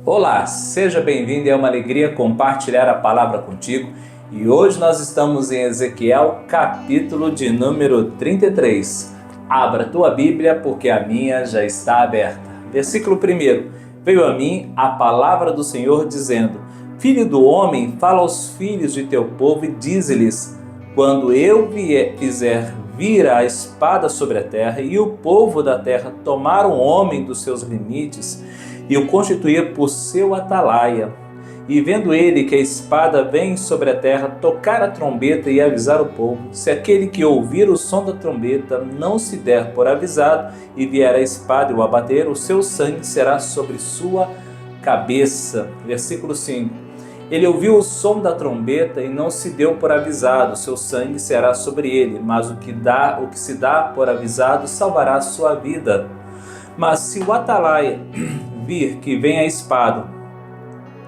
Olá, seja bem-vindo, é uma alegria compartilhar a palavra contigo e hoje nós estamos em Ezequiel, capítulo de número 33. Abra tua Bíblia porque a minha já está aberta. Versículo 1: Veio a mim a palavra do Senhor dizendo: Filho do homem, fala aos filhos de teu povo e dize-lhes: quando eu fizer vir a espada sobre a terra e o povo da terra tomar um homem dos seus limites e o constituir por seu atalaia, e vendo ele que a espada vem sobre a terra, tocar a trombeta e avisar o povo, se aquele que ouvir o som da trombeta não se der por avisado e vier a espada e o abater, o seu sangue será sobre sua cabeça. Versículo 5: Ele ouviu o som da trombeta e não se deu por avisado, seu sangue será sobre ele, mas o que se dá por avisado salvará a sua vida. Mas se o atalaia vir que vem a espada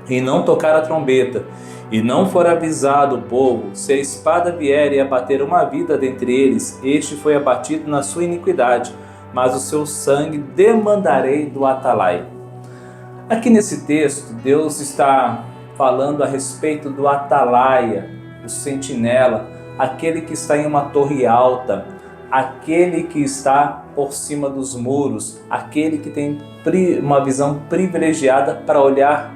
e não tocar a trombeta, e não for avisado o povo, se a espada vier e abater uma vida dentre eles, este foi abatido na sua iniquidade, mas o seu sangue demandarei do atalaia. Aqui nesse texto, Deus está falando a respeito do atalaia, o sentinela, aquele que está em uma torre alta, aquele que está por cima dos muros, aquele que tem uma visão privilegiada para olhar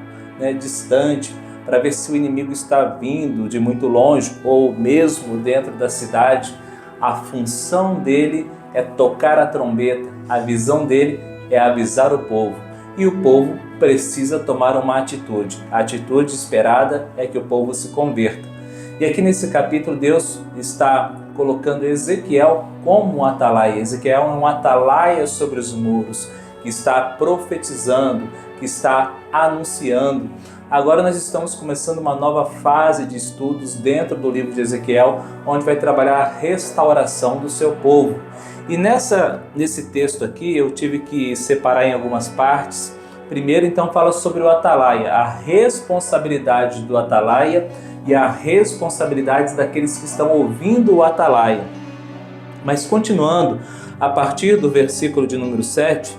distante, para ver se o inimigo está vindo de muito longe ou mesmo dentro da cidade. A função dele é tocar a trombeta, a visão dele é avisar o povo. E o povo precisa tomar uma atitude. A atitude esperada é que o povo se converta. E aqui nesse capítulo Deus está colocando Ezequiel como um atalaia. Ezequiel é um atalaia sobre os muros, que está profetizando, que está anunciando. Agora nós estamos começando uma nova fase de estudos dentro do livro de Ezequiel, onde vai trabalhar a restauração do seu povo. E nesse texto aqui eu tive que separar em algumas partes. Primeiro, então, fala sobre o atalaia, a responsabilidade do atalaia e a responsabilidade daqueles que estão ouvindo o atalaia. Mas continuando, a partir do versículo de número 7,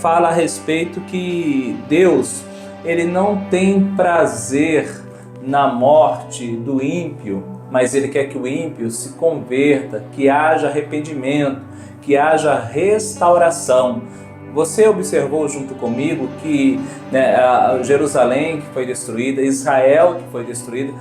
fala a respeito que Deus ele não tem prazer na morte do ímpio, mas ele quer que o ímpio se converta, que haja arrependimento, que haja restauração. Você observou junto comigo que Jerusalém que foi destruída, Israel que foi destruída,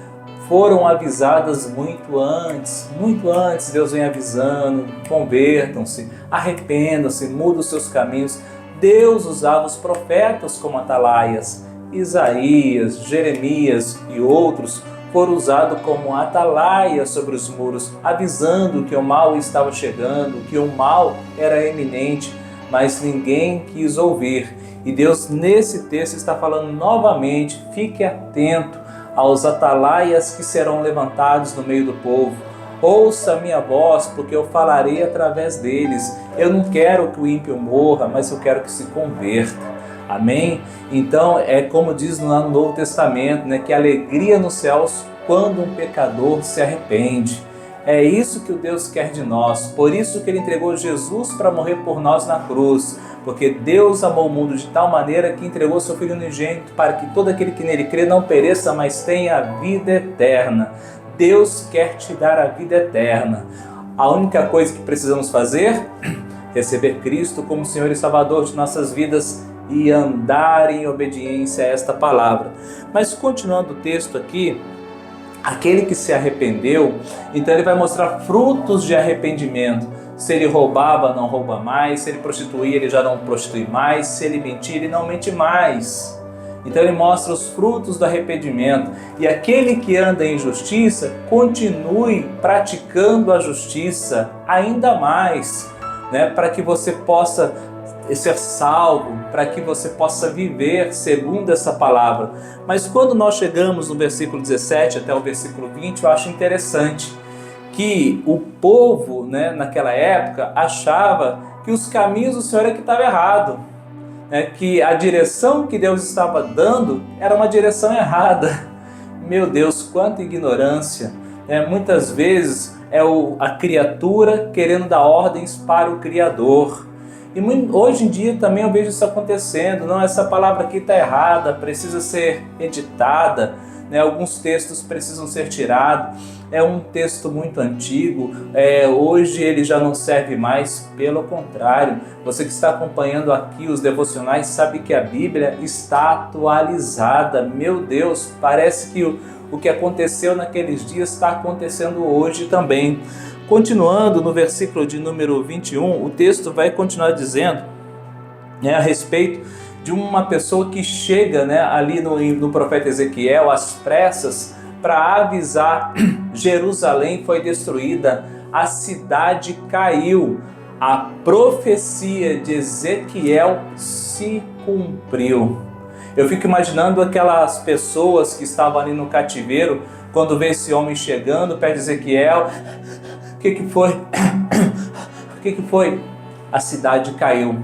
foram avisadas muito antes Deus vem avisando: convertam-se, arrependam-se, mudem os seus caminhos. Deus usava os profetas como atalaias. Isaías, Jeremias e outros foram usados como atalaia sobre os muros, avisando que o mal estava chegando, que o mal era iminente, mas ninguém quis ouvir. E Deus nesse texto está falando novamente: fique atento aos atalaias que serão levantados no meio do povo. Ouça a minha voz, porque eu falarei através deles. Eu não quero que o ímpio morra, mas eu quero que se converta. Amém? Então é como diz no Novo Testamento, que alegria nos céus quando um pecador se arrepende. É isso que o Deus quer de nós. Por isso que Ele entregou Jesus para morrer por nós na cruz. Porque Deus amou o mundo de tal maneira que entregou seu Filho unigênito para que todo aquele que nele crê não pereça, mas tenha a vida eterna. Deus quer te dar a vida eterna. A única coisa que precisamos fazer é receber Cristo como Senhor e Salvador de nossas vidas e andar em obediência a esta palavra. Mas continuando o texto aqui, aquele que se arrependeu, então ele vai mostrar frutos de arrependimento. Se ele roubava, não rouba mais. Se ele prostituía, ele já não prostitui mais. Se ele mentia, ele não mente mais. Então ele mostra os frutos do arrependimento. E aquele que anda em justiça, continue praticando a justiça ainda mais, para que você possa ser salvo, para que você possa viver segundo essa palavra. Mas quando nós chegamos no versículo 17 até o versículo 20, eu acho interessante que o povo, naquela época, achava que os caminhos do Senhor é que estava errado, que a direção que Deus estava dando era uma direção errada. Meu Deus, quanta ignorância! Muitas vezes é a criatura querendo dar ordens para o Criador. E hoje em dia também eu vejo isso acontecendo. Não, essa palavra aqui está errada, precisa ser editada, né? Alguns textos precisam ser tirados. É um texto muito antigo, hoje ele já não serve mais, pelo contrário. Você que está acompanhando aqui os devocionais sabe que a Bíblia está atualizada. Meu Deus, parece que o que aconteceu naqueles dias está acontecendo hoje também. Continuando no versículo de número 21, o texto vai continuar dizendo, a respeito de uma pessoa que chega, ali no profeta Ezequiel às pressas para avisar: Jerusalém foi destruída, a cidade caiu, a profecia de Ezequiel se cumpriu. Eu fico imaginando aquelas pessoas que estavam ali no cativeiro, quando vê esse homem chegando perto de Ezequiel. O que foi? O que foi? A cidade caiu,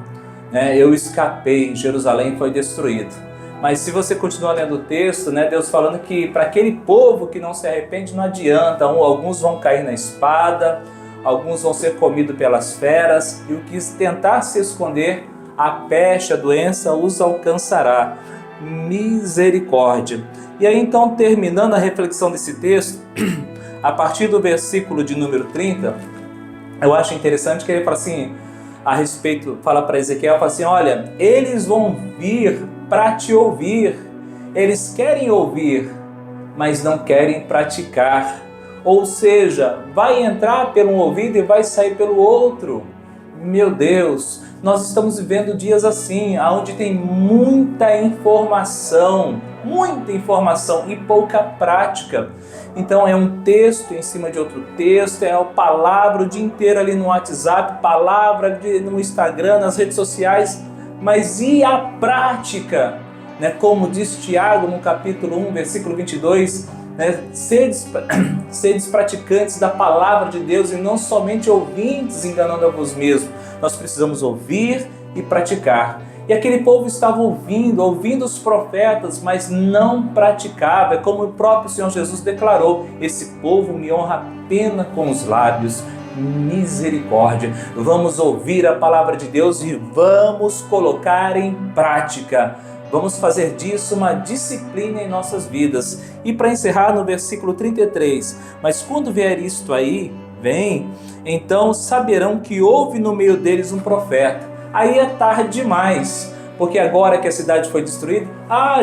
eu escapei, Jerusalém foi destruído. Mas se você continuar lendo o texto, Deus falando que para aquele povo que não se arrepende não adianta. Alguns vão cair na espada, alguns vão ser comidos pelas feras, e o que tentar se esconder, a peste, a doença os alcançará. Misericórdia. E aí então, terminando a reflexão desse texto, a partir do versículo de número 30, eu acho interessante que ele fala assim, a respeito, fala para Ezequiel, fala assim: olha, eles vão vir para te ouvir, eles querem ouvir, mas não querem praticar. Ou seja, vai entrar pelo um ouvido e vai sair pelo outro. Meu Deus, nós estamos vivendo dias assim, onde tem muita informação e pouca prática. Então é um texto em cima de outro texto, é a palavra o dia inteiro ali no WhatsApp, palavra no Instagram, nas redes sociais, mas e a prática? Como diz Tiago no capítulo 1, versículo 22, sedes praticantes da palavra de Deus e não somente ouvintes, enganando a vós mesmos. Nós precisamos ouvir e praticar. E aquele povo estava ouvindo os profetas, mas não praticava. É como o próprio Senhor Jesus declarou: esse povo me honra apenas com os lábios. Misericórdia. Vamos ouvir a palavra de Deus e vamos colocar em prática. Vamos fazer disso uma disciplina em nossas vidas. E para encerrar no versículo 33, mas quando vier isto aí, vem, então saberão que houve no meio deles um profeta. Aí é tarde demais, porque agora que a cidade foi destruída,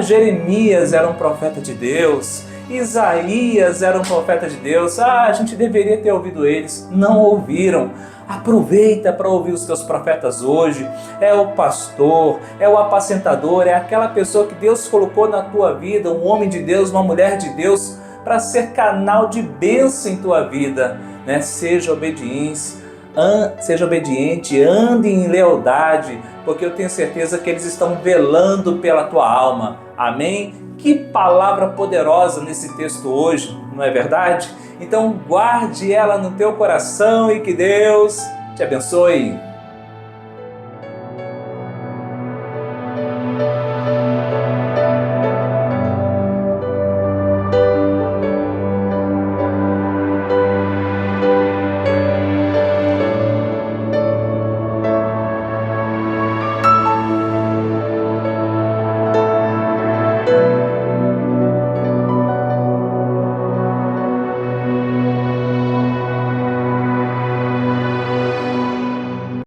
Jeremias era um profeta de Deus, Isaías era um profeta de Deus, a gente deveria ter ouvido eles, não ouviram. Aproveita para ouvir os teus profetas hoje. É o pastor, é o apacentador, é aquela pessoa que Deus colocou na tua vida, um homem de Deus, uma mulher de Deus, para ser canal de bênção em tua vida. Seja obediente, ande em lealdade, porque eu tenho certeza que eles estão velando pela tua alma. Amém? Que palavra poderosa nesse texto hoje, não é verdade? Então guarde ela no teu coração e que Deus te abençoe.